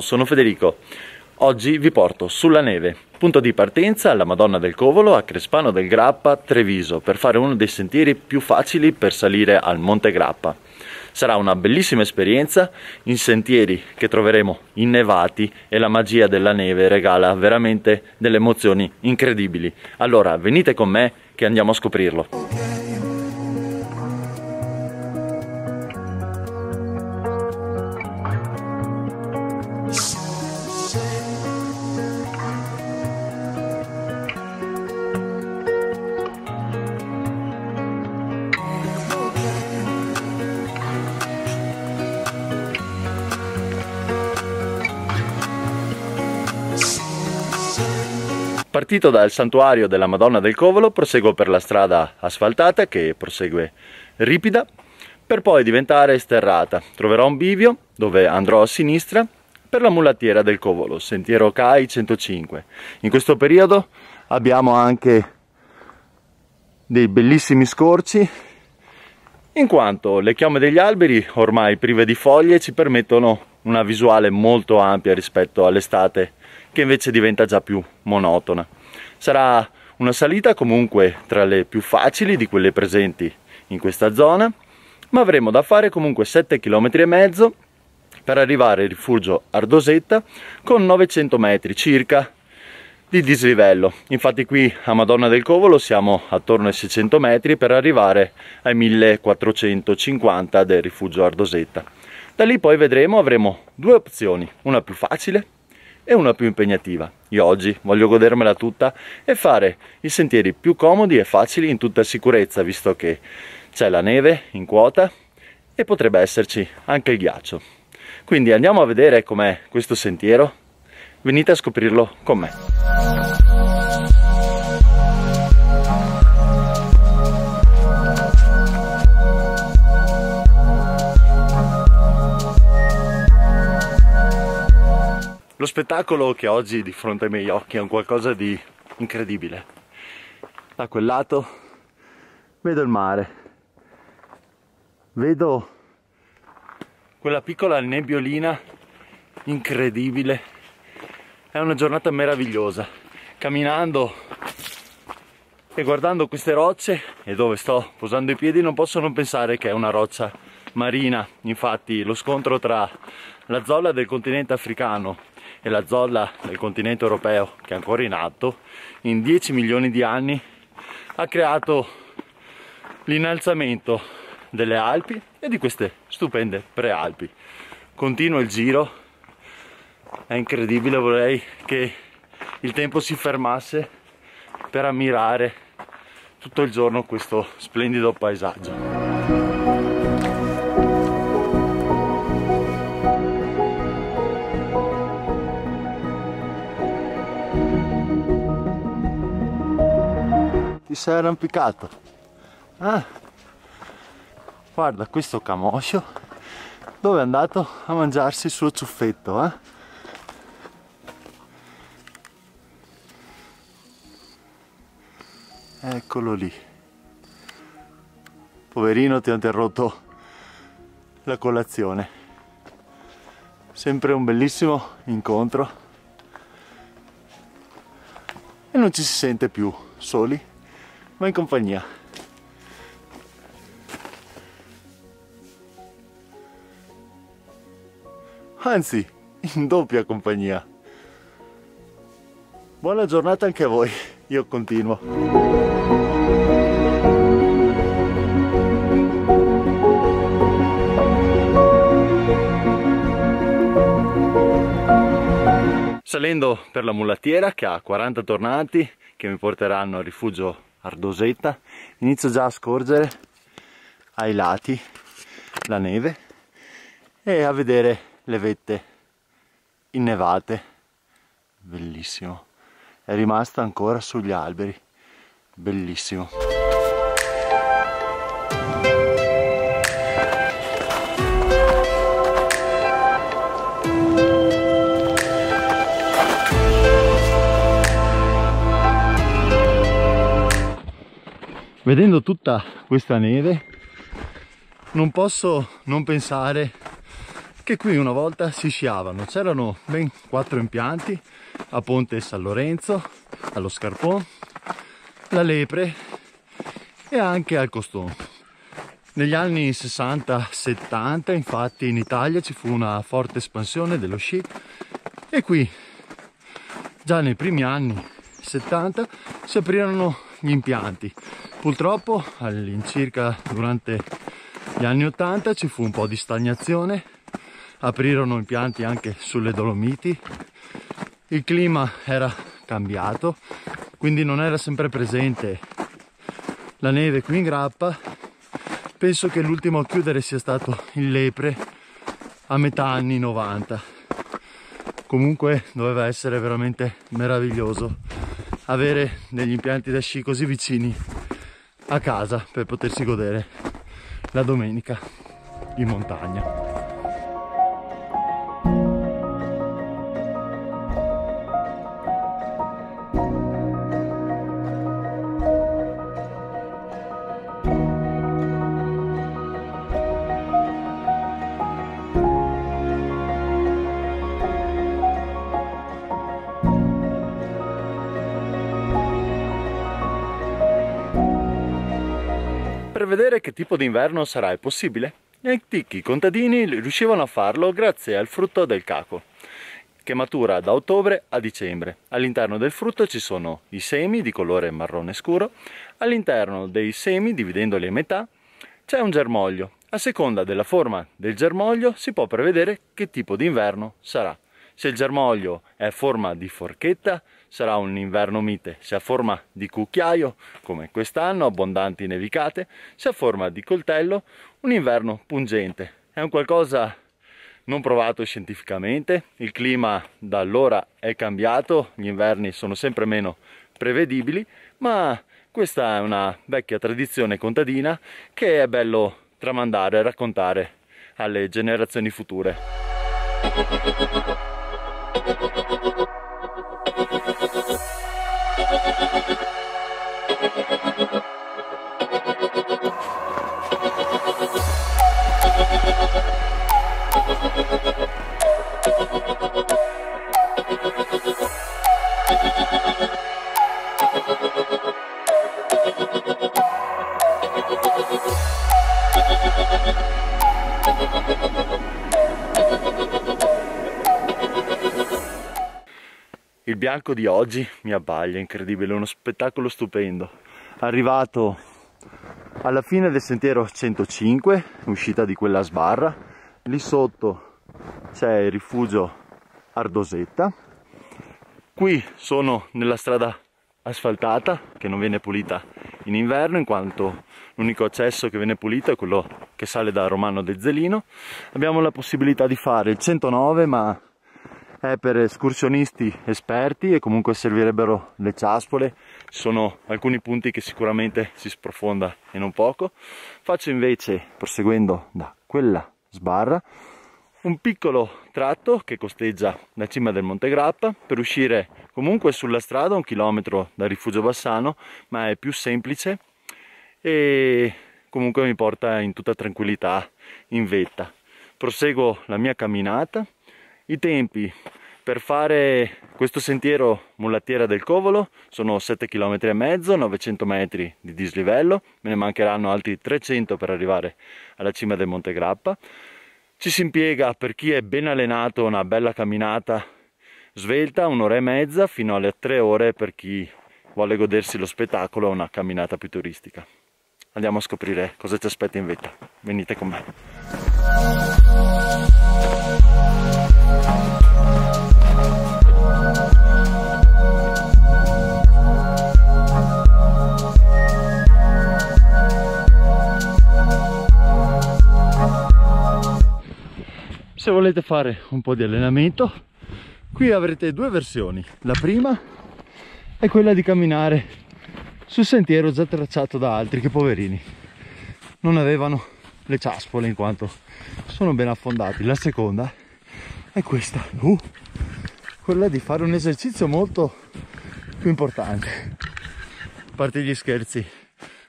sono Federico. Oggi vi porto sulla neve, punto di partenza alla Madonna del Covolo a Crespano del Grappa, Treviso, per fare uno dei sentieri più facili per salire al Monte Grappa. Sarà una bellissima esperienza in sentieri che troveremo innevati e la magia della neve regala veramente delle emozioni incredibili. Allora venite con me che andiamo a scoprirlo. Partito dal santuario della Madonna del Covolo, proseguo per la strada asfaltata che prosegue ripida, per poi diventare sterrata. Troverò un bivio dove andrò a sinistra per la mulattiera del Covolo, sentiero CAI 105. In questo periodo abbiamo anche dei bellissimi scorci, in quanto le chiome degli alberi, ormai prive di foglie, ci permettono una visuale molto ampia rispetto all'estate, che invece diventa già più monotona. Sarà una salita comunque tra le più facili di quelle presenti in questa zona, ma avremo da fare comunque 7,5 km per arrivare al rifugio Ardosetta con 900 metri circa di dislivello. Infatti qui a Madonna del Covolo siamo attorno ai 600 metri per arrivare ai 1450 del rifugio Ardosetta. Da lì poi vedremo, avremo due opzioni, una più facile e una più impegnativa. Io oggi voglio godermela tutta e fare i sentieri più comodi e facili in tutta sicurezza, visto che c'è la neve in quota e potrebbe esserci anche il ghiaccio. Quindi andiamo a vedere com'è questo sentiero, venite a scoprirlo con me. Lo spettacolo che oggi di fronte ai miei occhi è un qualcosa di incredibile. Da quel lato vedo il mare, vedo quella piccola nebbiolina incredibile. È una giornata meravigliosa. Camminando e guardando queste rocce e dove sto posando i piedi non posso non pensare che è una roccia marina. Infatti lo scontro tra la zolla del continente africano e la zolla del continente europeo, che è ancora in atto, in 10 milioni di anni ha creato l'innalzamento delle Alpi e di queste stupende prealpi. Continua il giro, è incredibile, vorrei che il tempo si fermasse per ammirare tutto il giorno questo splendido paesaggio. Ti sei arrampicato? Ah, guarda questo camoscio dove è andato a mangiarsi il suo ciuffetto, eh? Eccolo lì. Poverino, ti ho interrotto la colazione. Sempre un bellissimo incontro e non ci si sente più soli, ma in compagnia. Anzi, in doppia compagnia. Buona giornata anche a voi, io continuo. Salendo per la mulattiera che ha 40 tornanti che mi porteranno al rifugio Ardosetta, inizio già a scorgere ai lati la neve e a vedere le vette innevate. Bellissimo, è rimasta ancora sugli alberi, bellissimo. Vedendo tutta questa neve non posso non pensare che qui una volta si sciavano. C'erano ben 4 impianti a Ponte San Lorenzo, allo Scarpon, la Lepre e anche al Coston. Negli anni 60-70 infatti in Italia ci fu una forte espansione dello sci e qui già nei primi anni 70 si aprirono gli impianti. Purtroppo all'incirca durante gli anni 80 ci fu un po' di stagnazione, aprirono impianti anche sulle Dolomiti, il clima era cambiato, quindi non era sempre presente la neve qui in Grappa. Penso che l'ultimo a chiudere sia stato il Lepre a metà anni 90. Comunque doveva essere veramente meraviglioso avere degli impianti da sci così vicini a casa per potersi godere la domenica in montagna. Per vedere che tipo di inverno sarà il possibile, gli antichi contadini riuscivano a farlo grazie al frutto del caco, che matura da ottobre a dicembre. All'interno del frutto ci sono i semi di colore marrone scuro, all'interno dei semi, dividendoli a metà, c'è un germoglio. A seconda della forma del germoglio si può prevedere che tipo di inverno sarà. Se il germoglio è a forma di forchetta, sarà un inverno mite. Se ha forma di cucchiaio, come quest'anno, abbondanti nevicate, se ha forma di coltello, un inverno pungente. È un qualcosa non provato scientificamente, il clima da allora è cambiato, gli inverni sono sempre meno prevedibili, ma questa è una vecchia tradizione contadina che è bello tramandare e raccontare alle generazioni future. Il bianco di oggi mi abbaglia, incredibile, uno spettacolo stupendo. Arrivato alla fine del sentiero 105, uscita di quella sbarra, lì sotto c'è il rifugio Ardosetta. Qui sono nella strada asfaltata che non viene pulita in inverno, in quanto l'unico accesso che viene pulito è quello che sale da Romano del Zelino. Abbiamo la possibilità di fare il 109, ma è per escursionisti esperti e comunque servirebbero le ciaspole. Ci sono alcuni punti che sicuramente si sprofonda e non poco. Faccio invece, proseguendo da quella sbarra, un piccolo tratto che costeggia la cima del Monte Grappa per uscire comunque sulla strada 1 chilometro dal rifugio Bassano, ma è più semplice e comunque mi porta in tutta tranquillità in vetta. Proseguo la mia camminata. I tempi per fare questo sentiero Mulattiera del Covolo sono 7,5 km, 900 metri di dislivello, me ne mancheranno altri 300 per arrivare alla cima del Monte Grappa. Ci si impiega, per chi è ben allenato, una bella camminata svelta, 1 ora e mezza fino alle 3 ore per chi vuole godersi lo spettacolo, una camminata più turistica. Andiamo a scoprire cosa ci aspetta in vetta, venite con me. Se volete fare un po' di allenamento, qui avrete 2 versioni. La prima è quella di camminare sul sentiero già tracciato da altri che, poverini, non avevano le ciaspole in quanto sono ben affondati. La seconda è questa, quella di fare un esercizio molto più importante. A parte gli scherzi,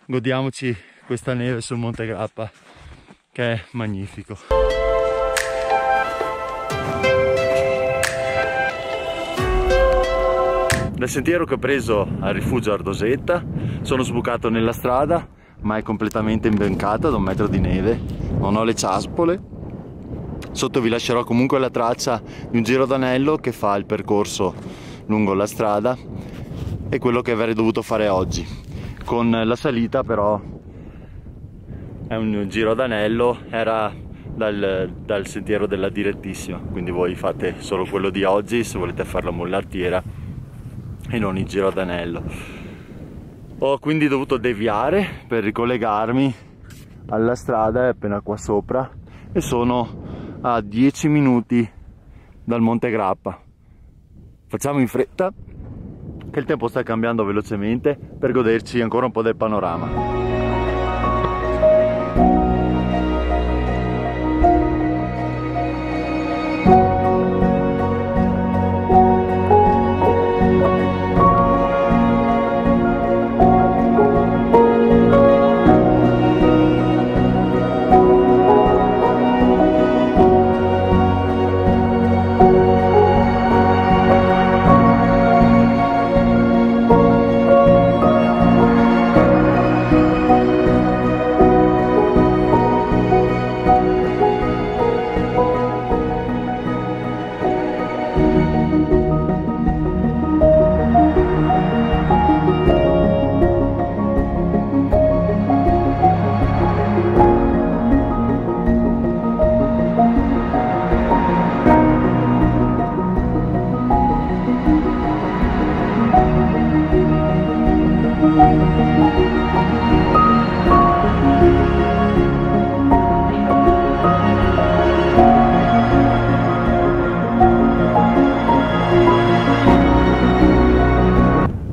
godiamoci questa neve sul Monte Grappa che è magnifico. del sentiero che ho preso al rifugio Ardosetta. Sono sbucato nella strada, ma è completamente imbencata da 1 metro di neve, non ho le ciaspole. Sotto vi lascerò comunque la traccia di un giro d'anello che fa il percorso lungo la strada, e quello che avrei dovuto fare oggi. Con la salita però è un giro d'anello, era dal sentiero della direttissima, quindi voi fate solo quello di oggi se volete fare la mulattiera e non il giro d'anello. Ho quindi dovuto deviare per ricollegarmi alla strada, è appena qua sopra, e sono a 10 minuti dal Monte Grappa. Facciamo in fretta che il tempo sta cambiando velocemente per goderci ancora un po' del panorama.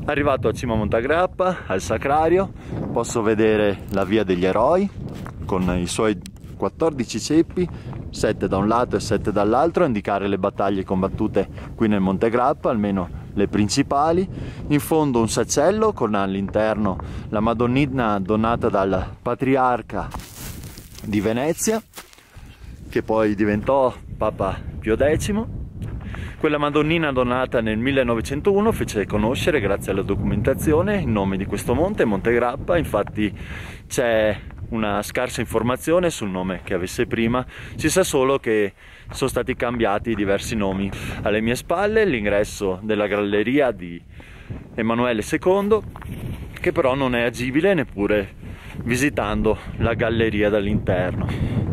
Arrivato a cima a Montegrappa, al Sacrario, posso vedere la via degli eroi con i suoi 14 ceppi, 7 da un lato e 7 dall'altro, a indicare le battaglie combattute qui nel Montegrappa, almeno le principali. In fondo un sacello con all'interno la Madonnina donata dal patriarca di Venezia, che poi diventò Papa Pio X. Quella Madonnina donata nel 1901 fece conoscere, grazie alla documentazione, il nome di questo monte, Montegrappa. Infatti c'è una scarsa informazione sul nome che avesse prima, si sa solo che sono stati cambiati diversi nomi. Alle mie spalle l'ingresso della galleria di Emanuele II, che però non è agibile neppure visitando la galleria dall'interno.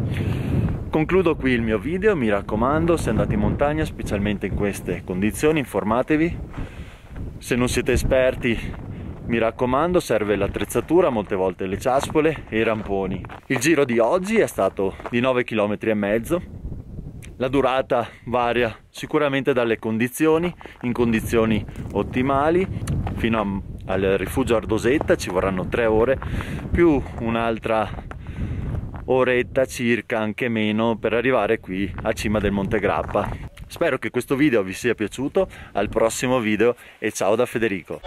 Concludo qui il mio video, mi raccomando, se andate in montagna, specialmente in queste condizioni, informatevi. Se non siete esperti, mi raccomando, serve l'attrezzatura, molte volte le ciaspole e i ramponi. Il giro di oggi è stato di 9,5 km. La durata varia sicuramente dalle condizioni, in condizioni ottimali. Fino al rifugio Ardosetta ci vorranno 3 ore, più un'altra oretta circa, anche meno, per arrivare qui a cima del Monte Grappa. Spero che questo video vi sia piaciuto, al prossimo video e ciao da Federico.